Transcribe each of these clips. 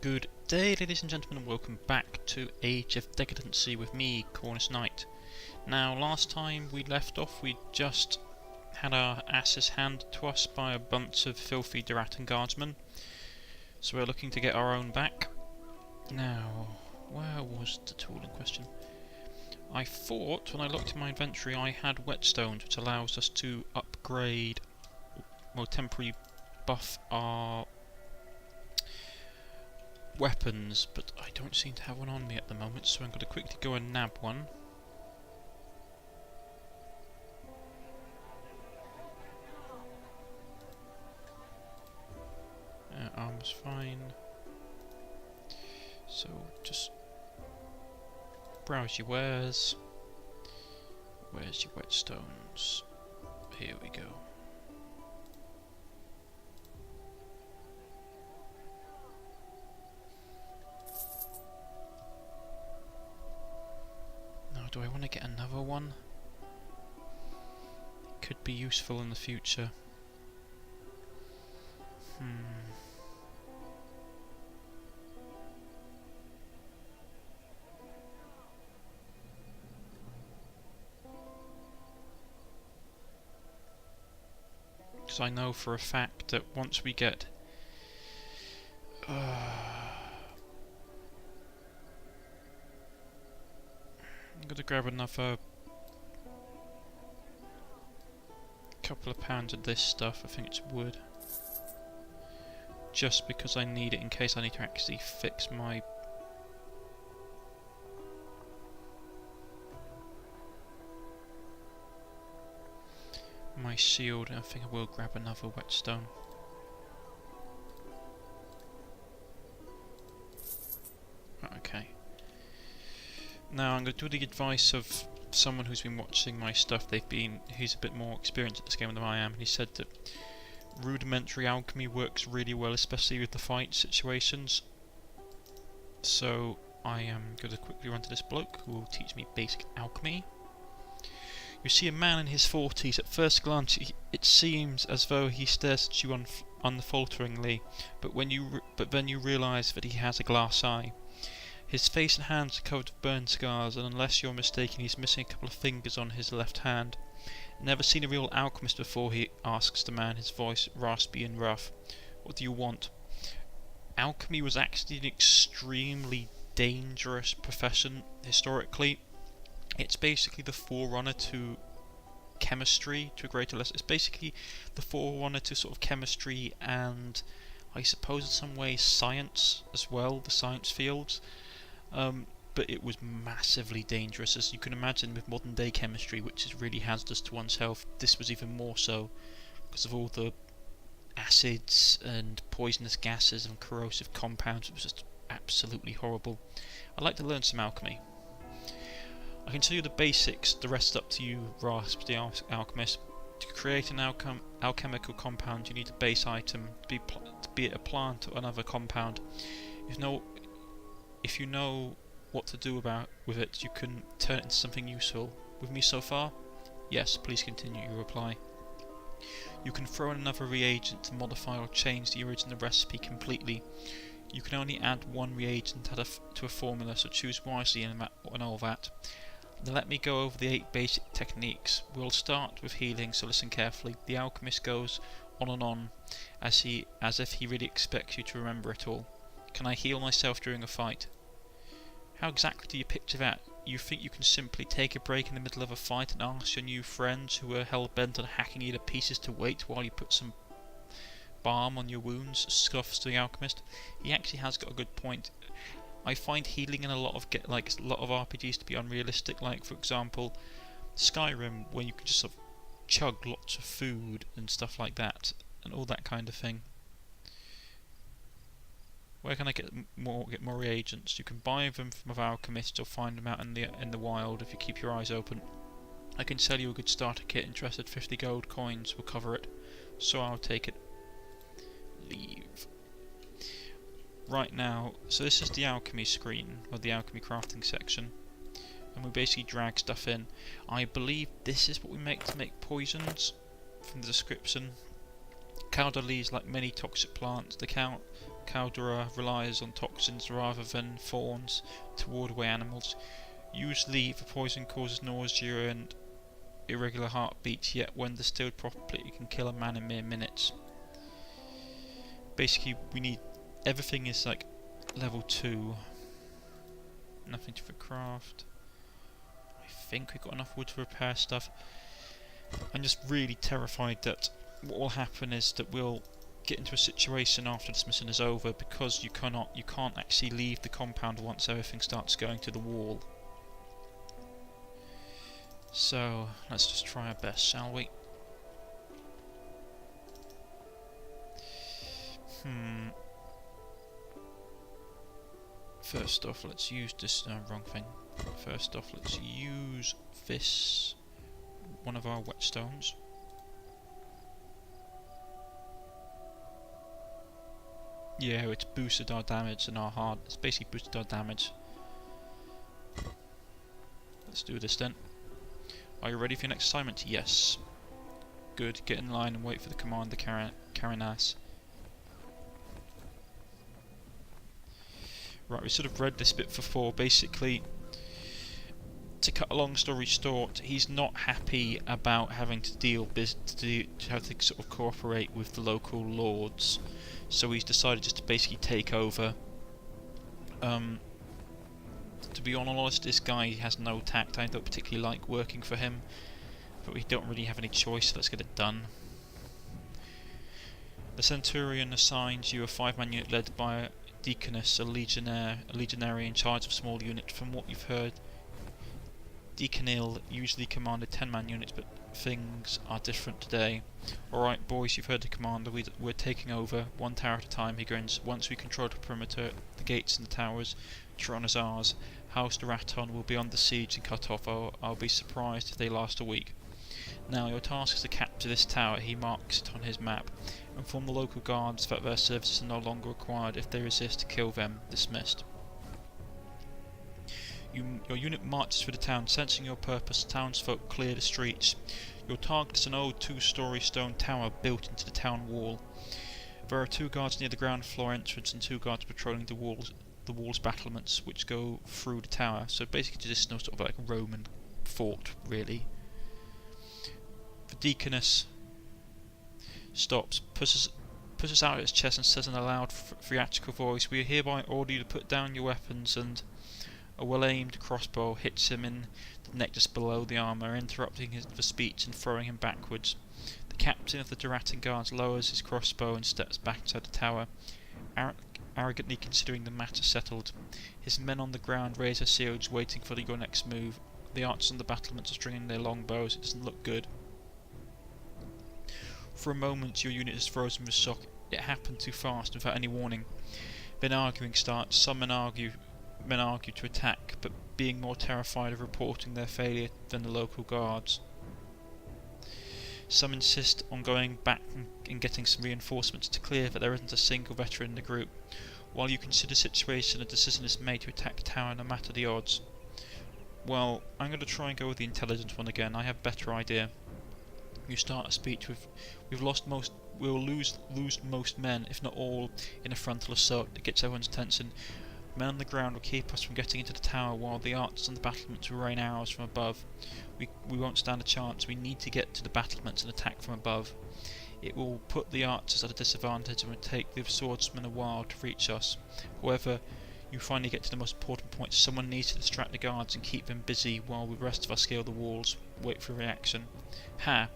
Good day, ladies and gentlemen, and welcome back to Age of Decadence with me, Cornish-Knight. Now, last time we left off, we just had our asses handed to us by a bunch of filthy Duratan guardsmen, so we're looking to get our own back. Now, where was the tool in question? I thought, when I looked in my inventory, I had whetstones, which allows us to upgrade, well, temporarily buff our weapons, but I don't seem to have one on me at the moment, so I'm going to quickly go and nab one. Armor's fine. So just browse your wares. Where's your whetstones? Here we go. Do I want to get another one? Could be useful in the future. Because I know for a fact that once we get I'm going to grab another couple of pounds of this stuff. I think it's wood. Just because I need it in case I need to actually fix my shield. I think I will grab another whetstone. Okay. Now I'm going to do the advice of someone who's been watching my stuff. He's a bit more experienced at this game than I am, and he said that rudimentary alchemy works really well, especially with the fight situations. So I am going to quickly run to this bloke who will teach me basic alchemy. You see a man in his 40s. At first glance, it seems as though he stares at you unfalteringly, but then you realise that he has a glass eye. His face and hands are covered with burn scars, and unless you're mistaken, he's missing a couple of fingers on his left hand. Never seen a real alchemist before, he asks the man, his voice raspy and rough. What do you want? Alchemy was actually an extremely dangerous profession historically. It's basically the forerunner to chemistry, to a greater less. It's basically the forerunner to sort of chemistry and, I suppose in some ways, science as well, the science fields. But it was massively dangerous, as you can imagine with modern day chemistry, which is really hazardous to one's health. This was even more so because of all the acids and poisonous gases and corrosive compounds. It was just absolutely horrible. I'd like to learn some alchemy. I can tell you the basics, the rest up to you, Rasp, the alchemist. To create an alchemical compound, you need a base item, be it a plant or another compound. If you know what to do with it, you can turn it into something useful. With me so far? Yes, please continue, you reply. You can throw in another reagent to modify or change the original recipe completely. You can only add one reagent to a formula, so choose wisely and all that. Now let me go over the 8 basic techniques. We'll start with healing, so listen carefully. The alchemist goes on and on, as if he really expects you to remember it all. Can I heal myself during a fight? How exactly do you picture that? You think you can simply take a break in the middle of a fight and ask your new friends who are hell-bent on hacking you to pieces to wait while you put some balm on your wounds? Scoffs the alchemist. He actually has got a good point. I find healing in a lot of RPGs to be unrealistic. Like for example, Skyrim, when you can just sort of chug lots of food and stuff like that, and all that kind of thing. Where can I get more reagents? You can buy them from other alchemists or find them out in the wild if you keep your eyes open. I can sell you a good starter kit. Interested? 50 gold coins will cover it, so I'll take it. Leave. Right now, so this is the alchemy screen, or the alchemy crafting section, and we basically drag stuff in. I believe this is what we make to make poisons, from the description. Cauda leaves like many toxic plants. The Caldera relies on toxins rather than thorns to ward away animals. Usually the poison causes nausea and irregular heartbeats, yet when distilled properly it can kill a man in mere minutes. Basically we need, everything is like level 2. Nothing to craft. I think we've got enough wood to repair stuff. I'm just really terrified that what will happen is that we'll get into a situation after this mission is over, because you can't actually leave the compound once everything starts going to the wall. So let's just try our best, shall we? First off, let's use this. Wrong thing. First off, let's use this, one of our whetstones. Yeah, it's boosted our damage and our hard. It's basically boosted our damage. Let's do this then. Are you ready for your next assignment? Yes. Good. Get in line and wait for the commander, Karinas. Right, we sort of read this bit before. Basically, to cut a long story short, he's not happy about having to have to sort of cooperate with the local lords. So he's decided just to basically take over. To be honest, this guy has no tact. I don't particularly like working for him, but we don't really have any choice, so let's get it done. The Centurion assigns you a 5-man unit led by Decadance, a legionary in charge of a small unit. From what you've heard, Decanil usually commanded 10-man units, but things are different today. Alright boys, you've heard the commander, we're taking over, one tower at a time, he grins. Once we control the perimeter, the gates and the towers, Tron is ours. House Duraton will be under siege and cut off. I'll be surprised if they last a week. Now your task is to capture this tower, he marks it on his map. Inform the local guards that their services are no longer required. If they resist, kill them. Dismissed. Your unit marches through the town, sensing your purpose. Townsfolk clear the streets. Your target is an old 2-story stone tower built into the town wall. There are 2 guards near the ground floor entrance and 2 guards patrolling the wall's battlements, which go through the tower. So basically, just no sort of like a Roman fort, really. The Deaconess stops, pushes out its chest and says in a loud theatrical voice, "We hereby order you to put down your weapons," and a well-aimed crossbow hits him in the neck just below the armour, interrupting the speech and throwing him backwards. The captain of the Duratan guards lowers his crossbow and steps back inside the tower, arrogantly considering the matter settled. His men on the ground raise their shields, waiting for your next move. The archers on the battlements are stringing their longbows. It doesn't look good. For a moment your unit is frozen with shock. It happened too fast, without any warning. Then arguing starts. Some men argue to attack, but being more terrified of reporting their failure than the local guards. Some insist on going back and getting some reinforcements to clear that there isn't a single veteran in the group. While you consider the situation, a decision is made to attack the tower no matter the odds. Well, I'm going to try and go with the intelligent one again. I have a better idea. You start a speech with, we'll lose most men, if not all, in a frontal assault that gets everyone's attention. Men on the ground will keep us from getting into the tower, while the archers on the battlements will rain arrows from above. We won't stand a chance. We need to get to the battlements and attack from above. It will put the archers at a disadvantage and will take the swordsmen a while to reach us. However, you finally get to the most important point. Someone needs to distract the guards and keep them busy while the rest of us scale the walls. Wait for a reaction. Ha!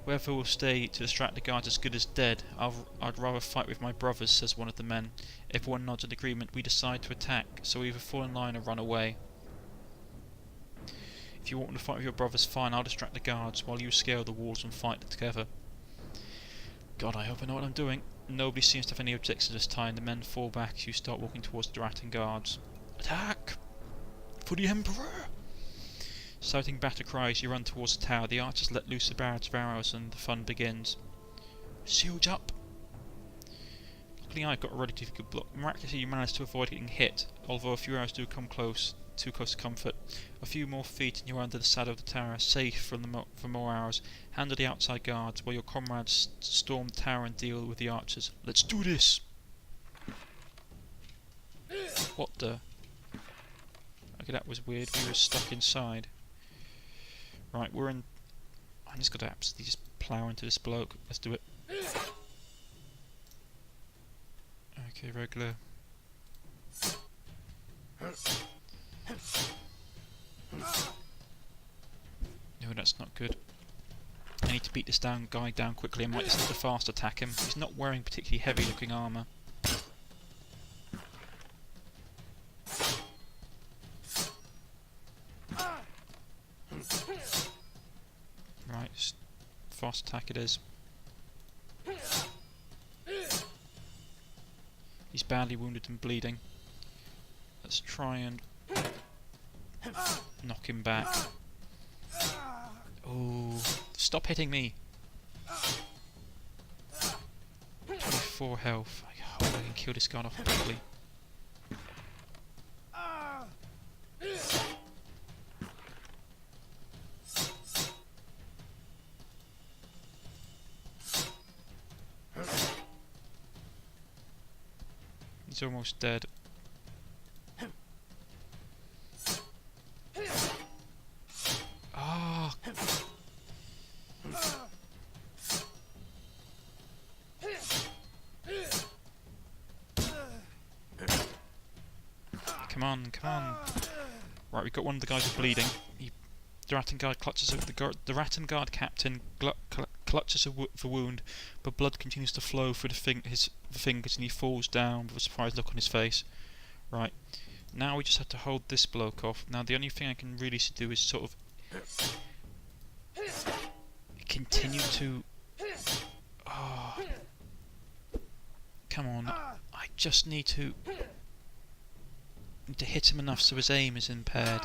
Whoever will stay to distract the guards is good as dead. I'd rather fight with my brothers, says one of the men. Everyone nods in agreement. We decide to attack, so either fall in line or run away. If you want to fight with your brothers, fine, I'll distract the guards while you scale the walls and fight together. God, I hope I know what I'm doing. Nobody seems to have any objections this time. The men fall back as you start walking towards the Duratan guards. Attack! For the Emperor! Shouting battle cries, you run towards the tower. The archers let loose a barrage of arrows and the fun begins. Shields up! Luckily I've got a relatively good block. Miraculously you manage to avoid getting hit, although a few arrows do come close, too close to comfort. A few more feet and you're under the shadow of the tower, safe from more arrows. Handle the outside guards, while your comrades storm the tower and deal with the archers. Let's do this! What the? Okay, that was weird. We were stuck inside. Right, we're in... I'm just got to absolutely just plough into this bloke. Let's do it. Okay, regular. No, that's not good. I need to beat this guy down quickly. I might just have to fast attack him. He's not wearing particularly heavy looking armour. Right, just fast attack it is. He's badly wounded and bleeding. Let's try and knock him back. Oh, stop hitting me! 24 health. I hope I can kill this guy off quickly. He's almost dead. Ah! Come on, come on. Right, we've got one of the guys who's bleeding. The Rattengard clutches the Rattengard captain clutches the wound, but blood continues to flow through his fingers, and he falls down with a surprised look on his face. Right, now we just have to hold this bloke off. Now the only thing I can really do is sort of continue to... Oh, come on! I just need to hit him enough so his aim is impaired.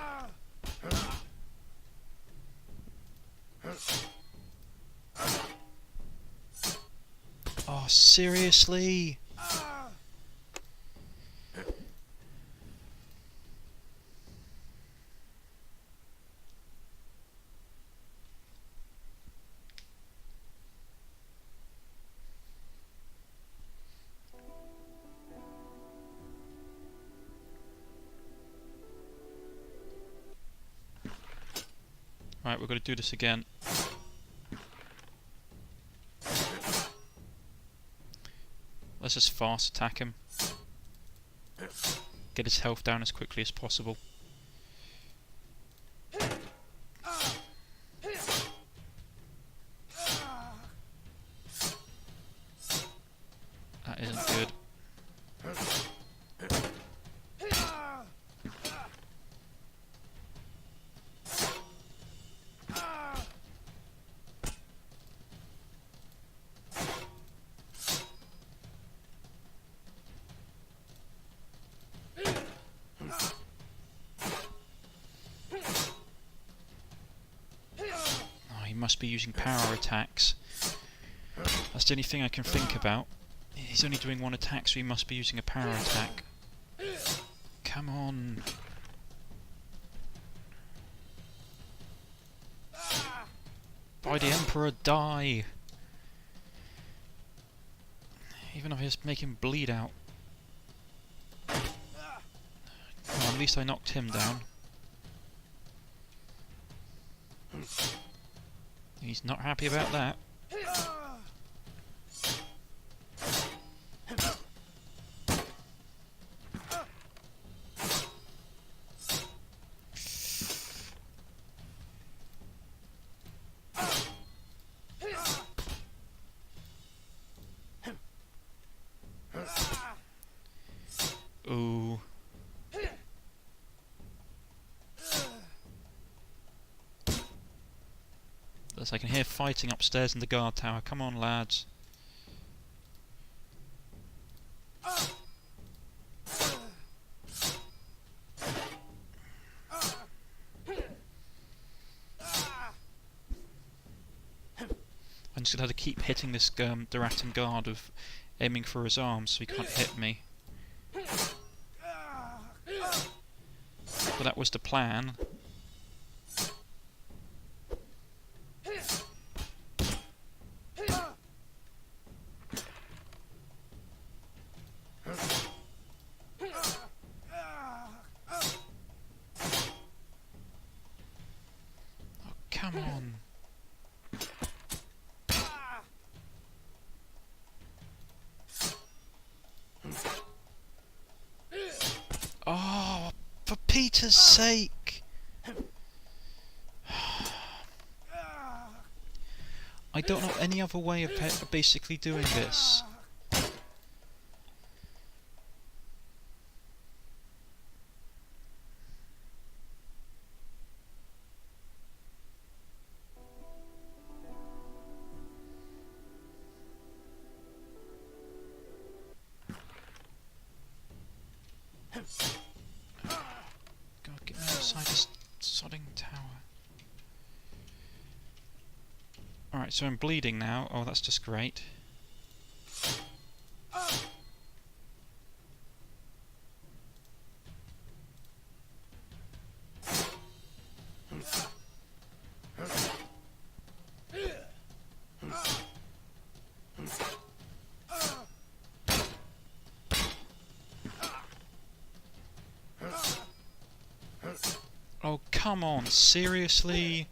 Oh, seriously? Right, we're going to do this again. Let's just fast attack him. Get his health down as quickly as possible. That isn't good. Must be using power attacks. That's the only thing I can think about. He's only doing one attack, so he must be using a power attack. Come on. By the Emperor, die! Even if I just make him bleed out. Well, at least I knocked him down. He's not happy about that. Ooh. As I can hear fighting upstairs in the guard tower. Come on, lads. I'm just going to have to keep hitting this Duratin guard of aiming for his arms so he can't hit me. But that was the plan. Come on. Oh, for Peter's sake! I don't know any other way of basically doing this. God, get me outside this sodding tower. Alright, so I'm bleeding now. Oh, that's just great. Oh, come on, seriously?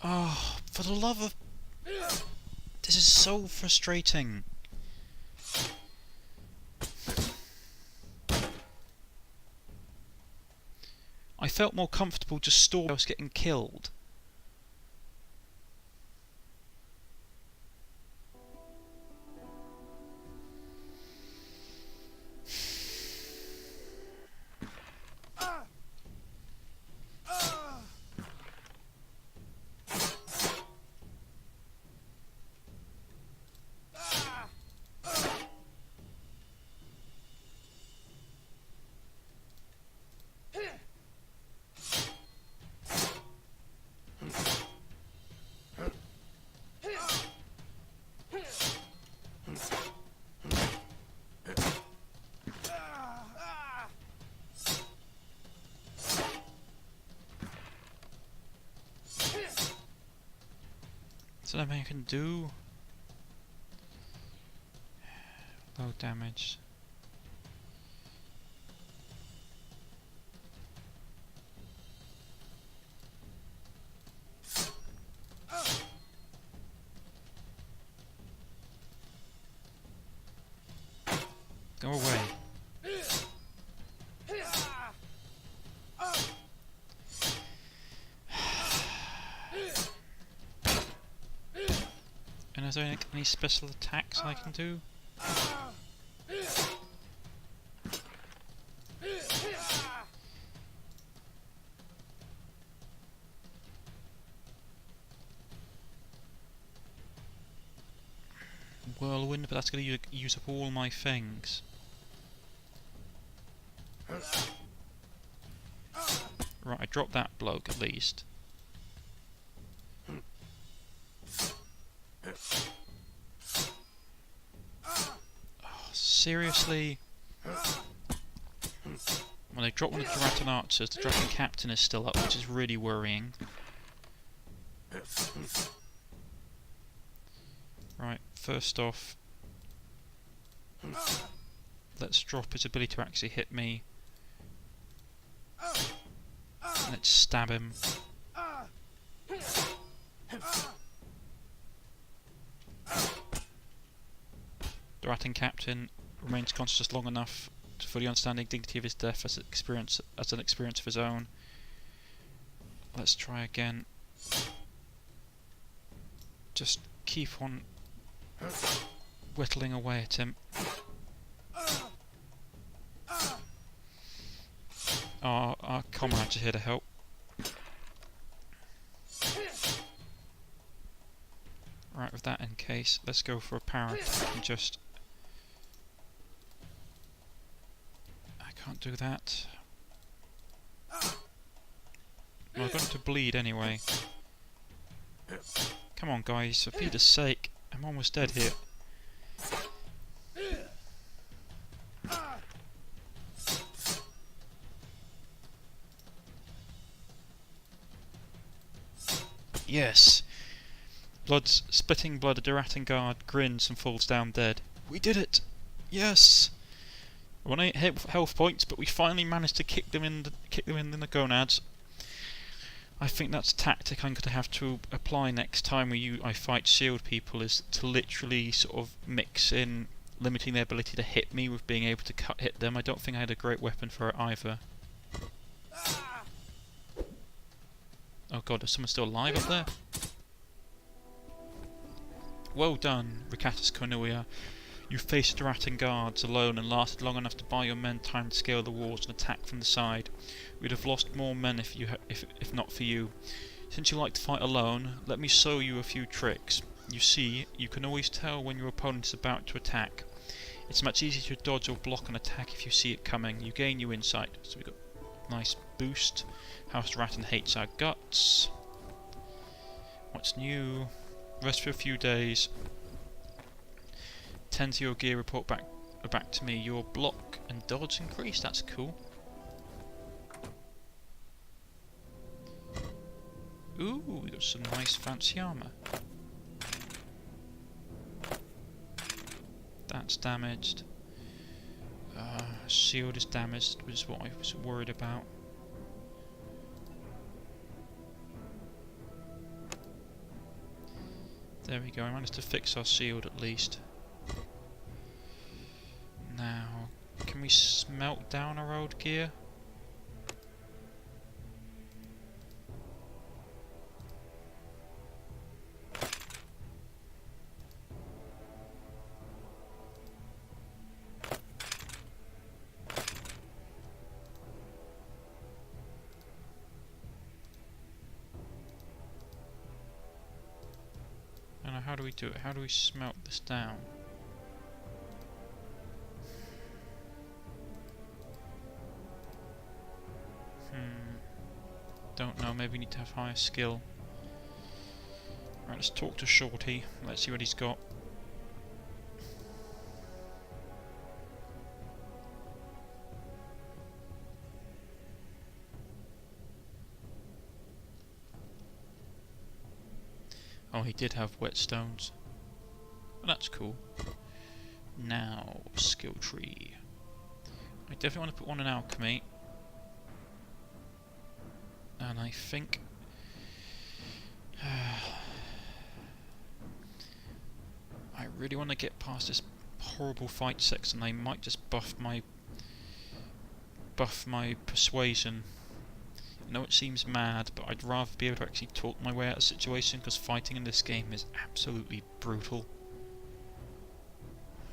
Oh, for the love of... This is so frustrating. I felt more comfortable just stalking else getting killed. Is there anything I can do? Low damage. Go away. And is there any special attacks I can do? Whirlwind, but that's going to use up all my things. Right, I dropped that bloke at least. Oh, seriously? Well, they dropped one of the Dragon Archers. The Dragon Captain is still up, which is really worrying. Right, first off, let's drop his ability to actually hit me. Let's stab him. The Ratting Captain remains conscious just long enough to fully understand the dignity of his death as an experience of his own. Let's try again. Just keep on whittling away at him. Our comrades are here to help. Right, with that in case, let's go for a power attack and just... I can't do that. Well, I've got him to bleed anyway. Come on guys, for Peter's sake, I'm almost dead here. Yes! Spitting blood, a Duratin guard grins and falls down dead. We did it! Yes! We're on 8 health points, but we finally managed to kick them in the gonads. I think that's a tactic I'm going to have to apply next time I fight shield people, is to literally sort of mix in limiting their ability to hit me with being able to hit them. I don't think I had a great weapon for it either. Oh god, is someone still alive up there? Well done, Ricatus Cornuia. You faced Duratin guards alone and lasted long enough to buy your men time to scale the walls and attack from the side. We'd have lost more men if not for you. Since you like to fight alone, let me show you a few tricks. You see, you can always tell when your opponent is about to attack. It's much easier to dodge or block an attack if you see it coming. You gain new insight. So we've got nice boost. House Duratin hates our guts. What's new? Rest for a few days. Tend to your gear, report back to me. Your block and dodge increase. That's cool. Ooh, we got some nice fancy armour. That's damaged. Shield is damaged, which is what I was worried about. There we go, I managed to fix our shield at least. Now, can we smelt down our old gear? How do we do it? How do we smelt this down? Don't know, maybe we need to have higher skill. Right, let's talk to Shorty. Let's see what he's got. Oh, he did have whetstones. Well, that's cool. Now, skill tree. I definitely want to put one in alchemy. And I think... I really want to get past this horrible fight section. I might just buff my persuasion. I know it seems mad, but I'd rather be able to actually talk my way out of the situation, because fighting in this game is absolutely brutal.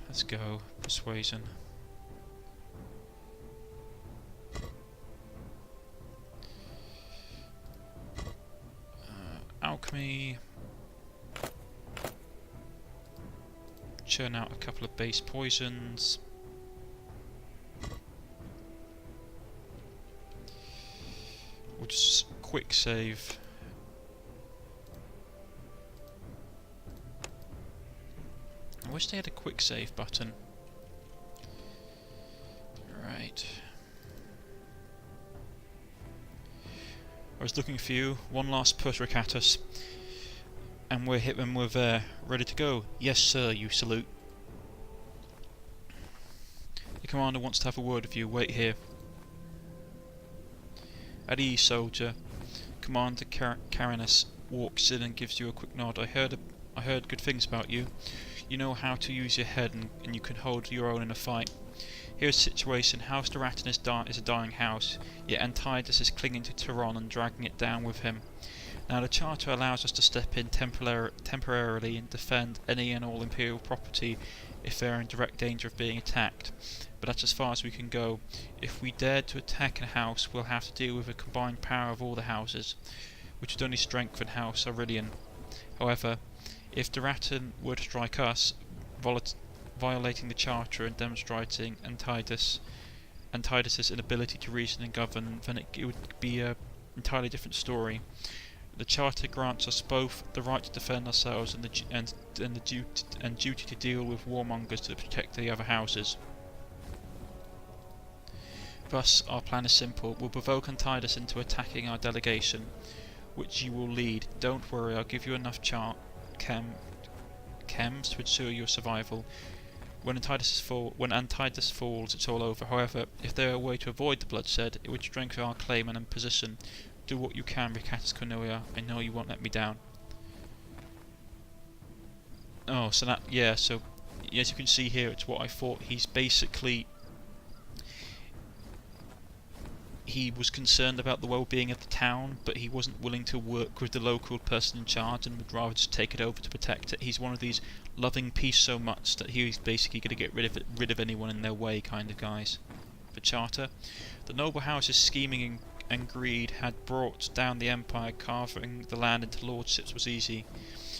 Let's go, persuasion. Alchemy. Churn out a couple of base poisons. We'll just quick save. I wish they had a quick save button. Right. I was looking for you. One last push, Ricatus. And we're hit when we're ready to go. Yes, sir, you salute. The commander wants to have a word with you. Wait here. At ease, soldier. Commander Carinus walks in and gives you a quick nod. I heard good things about you. You know how to use your head, and you can hold your own in a fight. Here's the situation. House Duratin is a dying house, yet Antidus is clinging to Tyron and dragging it down with him. Now the Charter allows us to step in temporarily and defend any and all Imperial property if they are in direct danger of being attacked, but that's as far as we can go. If we dared to attack a house, we'll have to deal with a combined power of all the houses, which would only strengthen House Aurelian. However, if Duratan were to strike us, violating the Charter and demonstrating Antidus' inability to reason and govern, then it would be an entirely different story. The Charter grants us both the right to defend ourselves and the duty to deal with warmongers to protect the other houses. Thus, our plan is simple. We'll provoke Antidus into attacking our delegation, which you will lead. Don't worry, I'll give you enough chems to ensure your survival. When Antidus falls, it's all over. However, if there were a way to avoid the bloodshed, it would strengthen our claim and position. Do what you can, Bricatus Cornelia. I know you won't let me down. Oh, so that, yeah, so as you can see here, it's what I thought. He's basically, he was concerned about the well-being of the town, but he wasn't willing to work with the local person in charge and would rather just take it over to protect it. He's one of these loving peace so much that he's basically going to get rid of anyone in their way kind of guys. The Charter. The noble house's scheming and greed had brought down the empire. Carving the land into lordships was easy.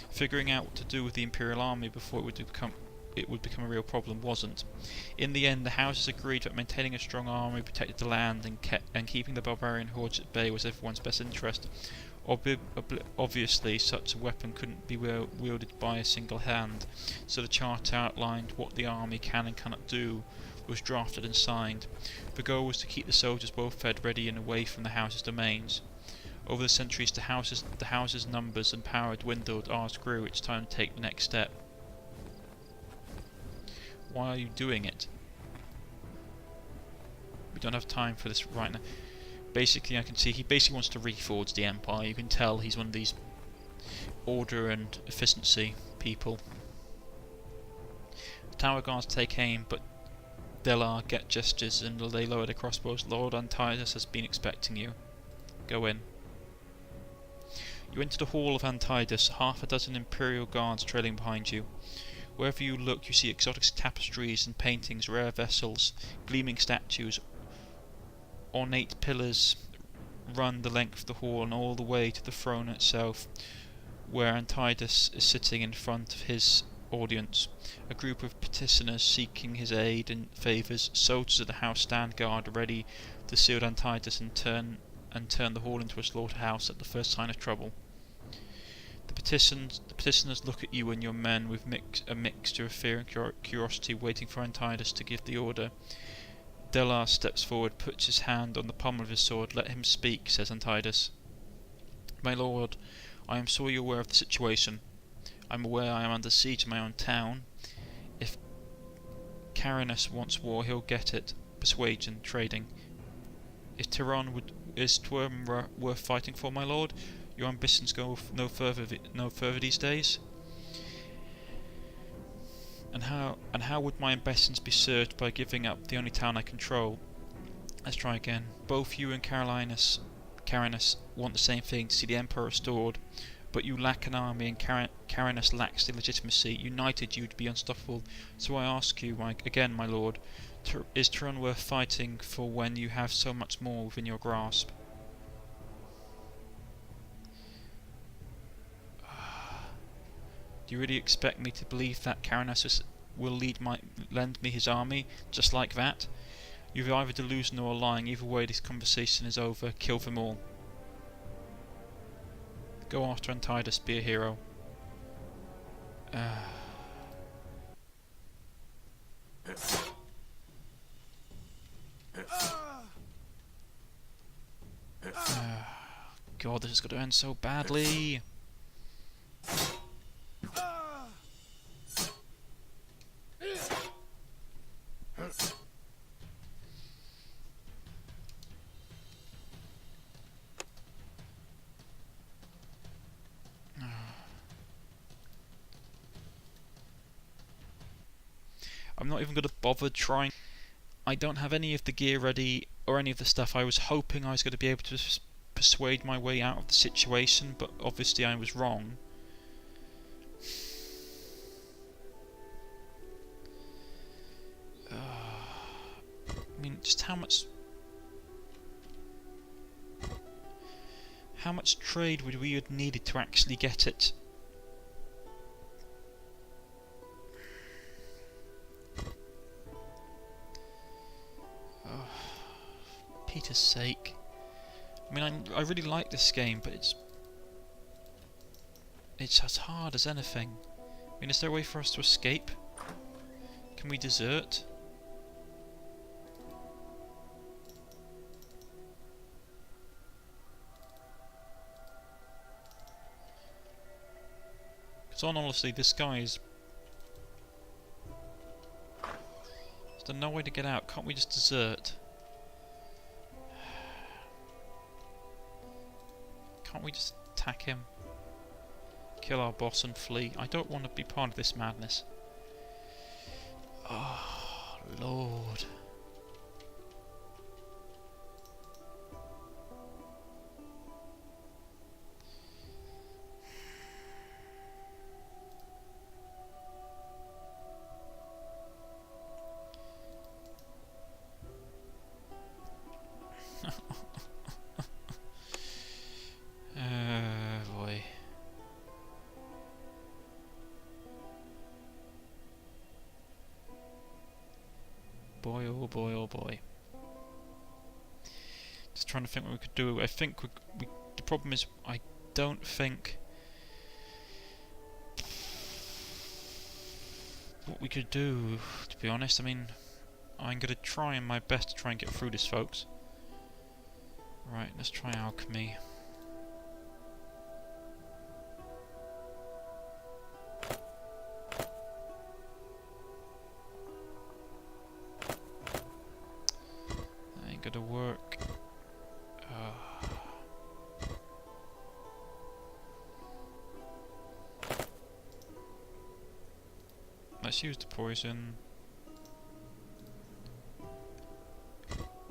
Figuring out what to do with the imperial army before it would become a real problem wasn't. In the end, the houses agreed that maintaining a strong army protected the land and keeping the barbarian hordes at bay was everyone's best interest. Obviously, such a weapon couldn't be wielded by a single hand, so the Charter outlined what the army can and cannot do, was drafted and signed. The goal was to keep the soldiers well fed, ready and away from the house's domains. Over the centuries, the house's numbers and power dwindled. Ours grew. It's time to take the next step. Why are you doing it? We don't have time for this right now. Basically, I can see he basically wants to reforge the empire. You can tell he's one of these order and efficiency people. The tower guards take aim, but Delar get gestures and they lower their crossbows. Lord Antidus has been expecting you. Go in. You enter the hall of Antidus, half a dozen imperial guards trailing behind you. Wherever you look, you see exotic tapestries and paintings, rare vessels, gleaming statues. Ornate pillars run the length of the hall and all the way to the throne itself, where Antidus is sitting in front of his audience. A group of petitioners seeking his aid and favours. Soldiers of the house stand guard, ready to shield Antidus and turn the hall into a slaughterhouse at the first sign of trouble. The petitioners look at you and your men with a mixture of fear and curiosity, waiting for Antidus to give the order. Delar steps forward, puts his hand on the pommel of his sword. Let him speak, says Antidus. My lord, I am sorely aware of the situation. I am aware I am under siege in my own town. If Carinus wants war, he'll get it. Persuasion, trading. Is Tyron worth fighting for, my lord? Your ambitions go no further these days. And how would my ambitions be served by giving up the only town I control? Let's try again. Both you and Carinus want the same thing, to see the Empire restored, but you lack an army and Carinus lacks the legitimacy. United you'd be unstoppable. So I ask you again, my lord, is Tyron worth fighting for when you have so much more within your grasp? Do you really expect me to believe that Carinus will lend me his army just like that? You're either delusional or lying. Either way, this conversation is over. Kill them all. Go after Antidus, be a hero. God, this is going to end so badly. I'm not even going to bother trying. I don't have any of the gear ready or any of the stuff. I was hoping I was going to be able to persuade my way out of the situation, but obviously I was wrong. I mean, just how much trade would we have needed to actually get it? Oh, Peter's sake. I mean, I really like this game, but it's as hard as anything. I mean, is there a way for us to escape? Can we desert? Because honestly, this guy is... Is there no way to get out? Can't we just desert? Can't we just attack him? Kill our boss and flee? I don't want to be part of this madness. Oh, Lord. Boy. Boy, oh boy, oh boy. Just trying to think what we could do. I think the problem is I don't think what we could do, to be honest. I mean, I'm going to try my best to try and get through this, folks. Right, let's try alchemy. That ain't gonna work. Let's use the poison.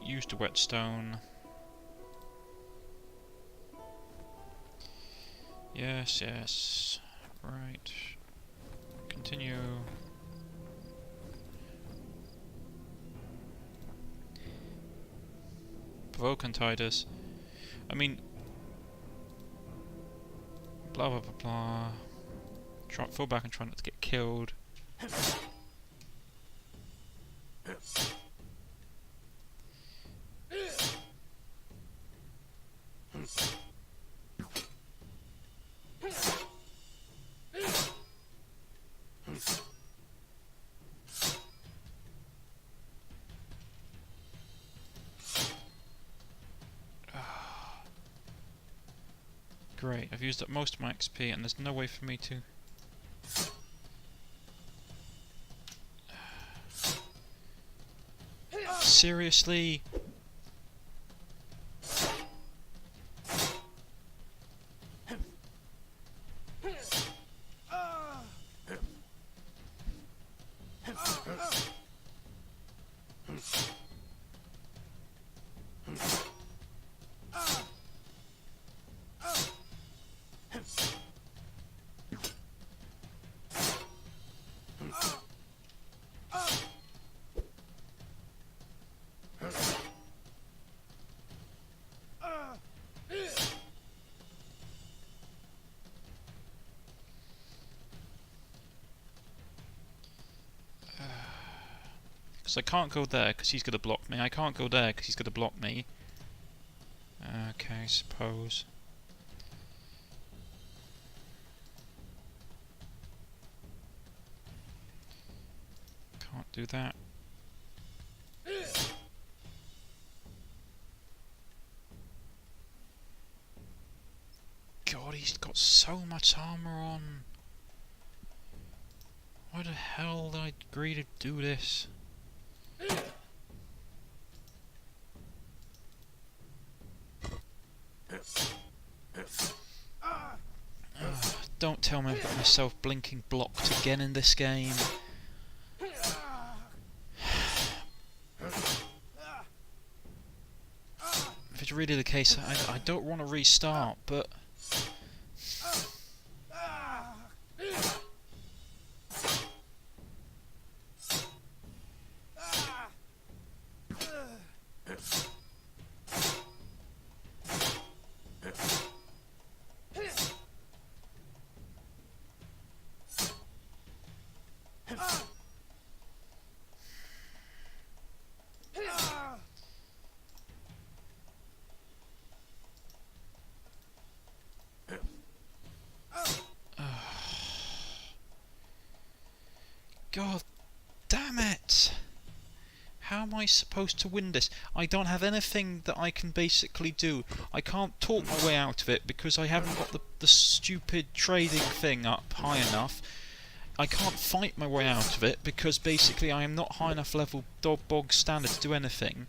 Use the whetstone. Yes, yes. Right. Continue. Provoke and Titus. I mean... Blah blah blah blah. Fall back and try not to get killed. Great, I've used up most of my XP and there's no way for me to... Seriously? Because I can't go there because he's going to block me. I can't go there because he's going to block me. Okay, I suppose. Can't do that. God, he's got so much armor on. Why the hell did I agree to do this? Don't tell me I've got myself blinking blocked again in this game. If it's really the case, I don't want to restart, but... God damn it! How am I supposed to win this? I don't have anything that I can basically do. I can't talk my way out of it because I haven't got the stupid trading thing up high enough. I can't fight my way out of it because basically I am not high enough level bog standard to do anything.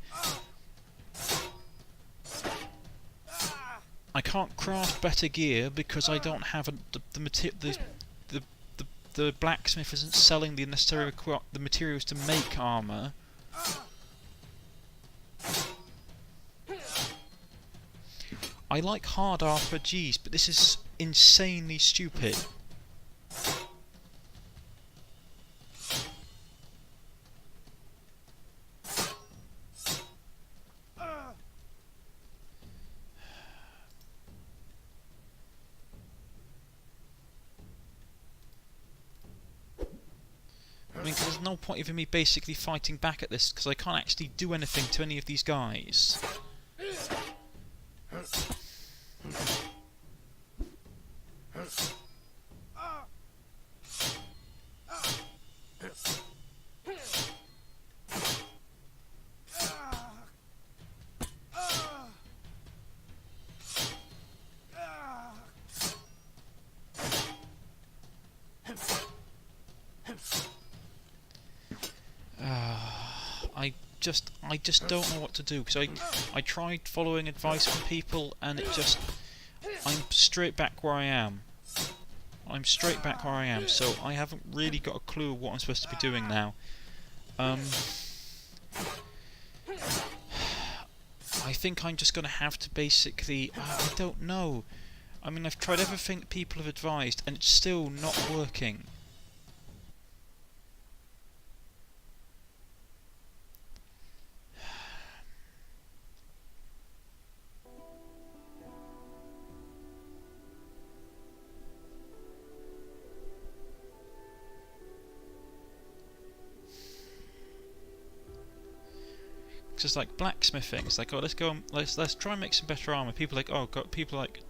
I can't craft better gear because I don't have the blacksmith isn't selling the necessary the materials to make armour. I like hard RPGs, but this is insanely stupid. I mean, there's no point of me basically fighting back at this, because I can't actually do anything to any of these guys. I just don't know what to do, because I tried following advice from people and I'm straight back where I am. I'm straight back where I am, so I haven't really got a clue what I'm supposed to be doing now. I think I'm just going to have to basically... I don't know. I mean, I've tried everything people have advised and it's still not working. Just like blacksmithing, it's like, oh, let's try and make some better armor. People are like, oh, people like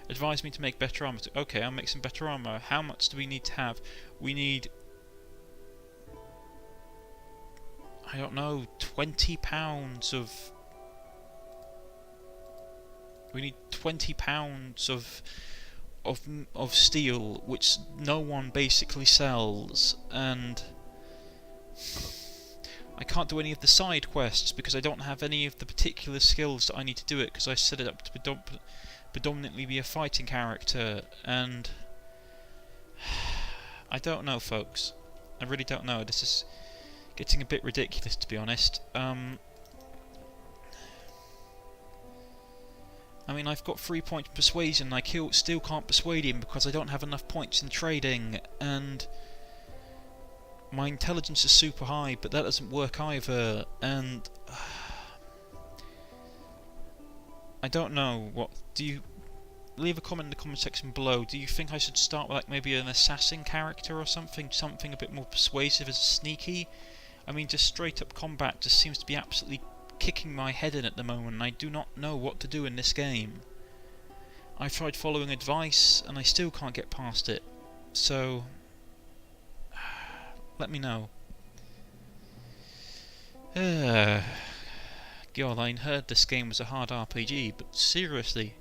advise me to make better armor. Okay, I'll make some better armor. How much do we need to have? We need, I don't know, 20 pounds of. We need 20 pounds of steel, which no one basically sells, and I can't do any of the side quests because I don't have any of the particular skills that I need to do it, because I set it up to predominantly be a fighting character, and I don't know, folks. I really don't know. This is getting a bit ridiculous, to be honest. I mean, I've got 3 points persuasion, and I still can't persuade him because I don't have enough points in trading, and my intelligence is super high, but that doesn't work either, and I don't know. What do you leave a comment in the comment section below? Do you think I should start with like maybe an assassin character or something a bit more persuasive as sneaky? I mean, just straight up combat just seems to be absolutely kicking my head in at the moment, and I do not know what to do in this game. I've tried following advice and I still can't get past it, so let me know. God, I heard this game was a hard RPG, but seriously,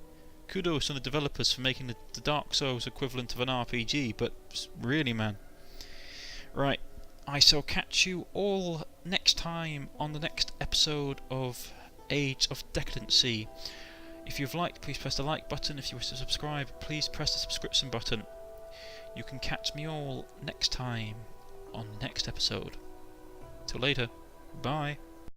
kudos to the developers for making the Dark Souls equivalent of an RPG, but really, man. Right, I shall catch you all next time on the next episode of Age of Decadence. If you've liked, please press the like button. If you wish to subscribe, please press the subscription button. You can catch me all next time on the next episode. Till later, bye.